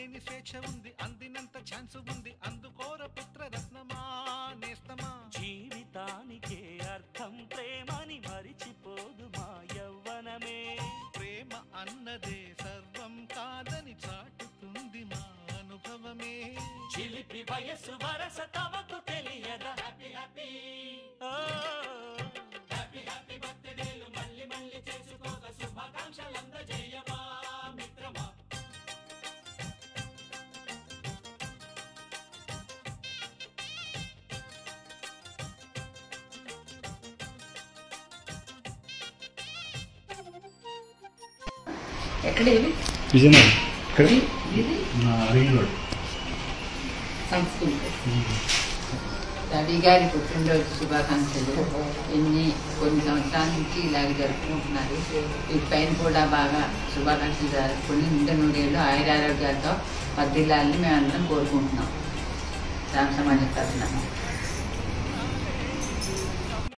లేని స్వేచ్ఛ ఉంది, అందినంత ఛాన్స్ ఉంది, అందుకోర పుత్ర రత్నమా నేస్తమా. జీవితానికే అర్థం ప్రేమని మరిచిపోదు మా యవ్వనమే. ప్రేమ అన్నదే సర్వం కాదని చాటుతుంది మా అనుభవమే. చిలిపి వయసు వరస తమకు తెలియదా. హ్యాపీ హ్యాపీ హ్యాపీ హ్యాపీ బర్త్డేలు మళ్ళీ మళ్ళీ చేసుకోక శుభాకాంక్షలందజేయమా మిత్రమా. ఎక్కడ ఇది విజయనగరం ఇక్కడ ఇది రింగ్ రోడ్ సంస్కృతి. రవి గారి పుట్టినరోజు శుభాకాంక్షలు. కొన్ని సంవత్సరాల నుంచి ఇలాగ జరుపుకుంటున్నారు. ఈ పైన కూడా బాగా శుభాకాంక్షలు జరుపుకుని నిండు నూరేళ్ళు ఆయురారోగ్యాలతో వర్ధిల్లాలని మేమందరం కోరుకుంటున్నాం. రామ సమాజం తరఫున.